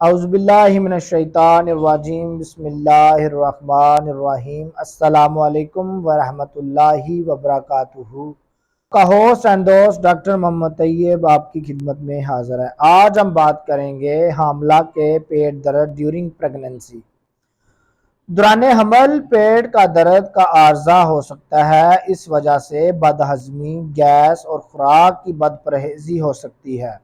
اعوذ باللہ من الشیطان الرجیم، بسم اللہ الرحمن الرحیم۔ السلام علیکم ورحمۃ اللہ وبرکاتہ۔ کا ہوسٹ اینڈ دوست ڈاکٹر محمد طیب آپ کی خدمت میں حاضر ہے۔ آج ہم بات کریں گے حاملہ کے پیٹ درد ڈیورنگ پریگننسی۔ دوران حمل پیٹ کا درد کا عارضہ ہو سکتا ہے۔ اس وجہ سے بد ہضمی، گیس اور خوراک کی بد پرہیزی ہو سکتی ہے۔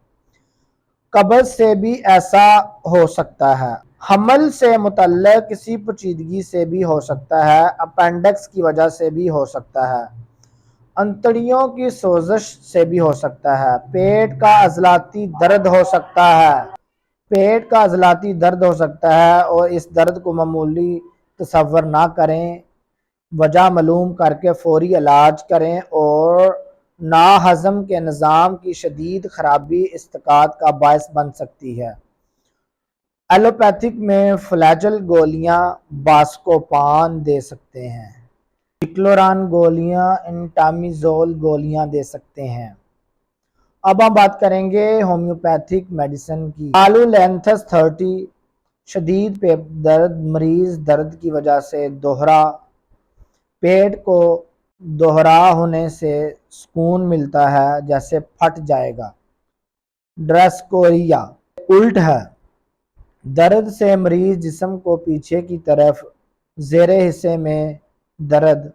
قبض سے بھی ایسا ہو سکتا ہے۔ حمل سے متعلق کسی پیچیدگی سے بھی ہو سکتا ہے۔ اپینڈکس کی وجہ سے بھی ہو سکتا ہے۔ انتڑیوں کی سوزش سے بھی ہو سکتا ہے۔ پیٹ کا عضلاتی درد ہو سکتا ہے۔ پیٹ کا عضلاتی درد ہو سکتا ہے اور اس درد کو معمولی تصور نہ کریں۔ وجہ معلوم کر کے فوری علاج کریں اور ناہضم کے نظام کی شدید خرابی اسقاط کا باعث بن سکتی ہے۔ ایلوپیتھک میں فلیجل گولیاں باسکوپان دے سکتے ہیں۔ ڈکلوران گولیاں، انٹامیزول گولیاں دے سکتے ہیں۔ اب ہم بات کریں گے ہومیوپیتھک میڈیسن کی۔ آلولینتھس 30 شدید پیٹ درد مریض درد کی وجہ سے دوہرا پیٹ کو دوہرا ہونے سے سکون ملتا ہے جیسے پھٹ جائے گا۔ ڈریسکوریا الٹ ہے۔ درد سے مریض جسم کو پیچھے کی طرف زیر حصے میں درد،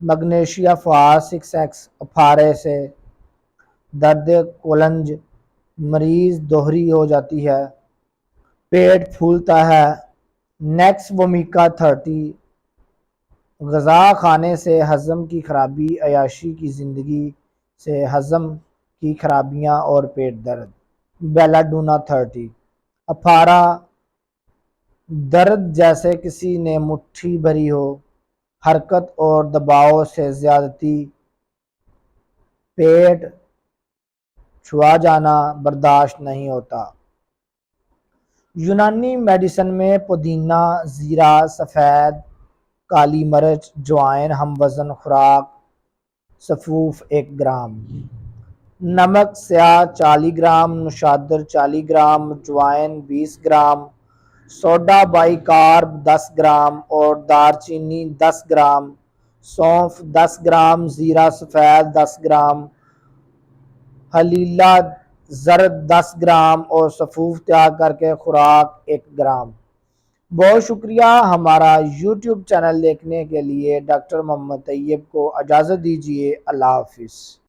مگنیشیا فاس 6X افارے سے درد کولنج مریض دوہری ہو جاتی ہے، پیٹ پھولتا ہے۔ نیکس وومیکا 30 غذا کھانے سے ہضم کی خرابی، عیاشی کی زندگی سے ہضم کی خرابیاں اور پیٹ درد۔ بیلاڈونا 30 افارہ درد جیسے کسی نے مٹھی بھری ہو، حرکت اور دباؤ سے زیادتی، پیٹ چھوا جانا برداشت نہیں ہوتا۔ یونانی میڈیسن میں پودینہ، زیرہ، سفید کالی مرچ، جوائن ہم وزن خوراک۔ سفوف 1 گرام، نمک سیاہ 40 گرام، نشادر 40 گرام، جوائن 20 gram, soda bicarb 10 gram اور دار چینی 10 گرام، سونف 10 گرام، زیرہ سفید 10 گرام، حلیلہ زرد 10 گرام اور سفوف تیار کر کے خوراک 1 گرام۔ بہت شکریہ ہمارا یوٹیوب چینل دیکھنے کے لیے۔ ڈاکٹر محمد طیب کو اجازت دیجیے۔ اللہ حافظ۔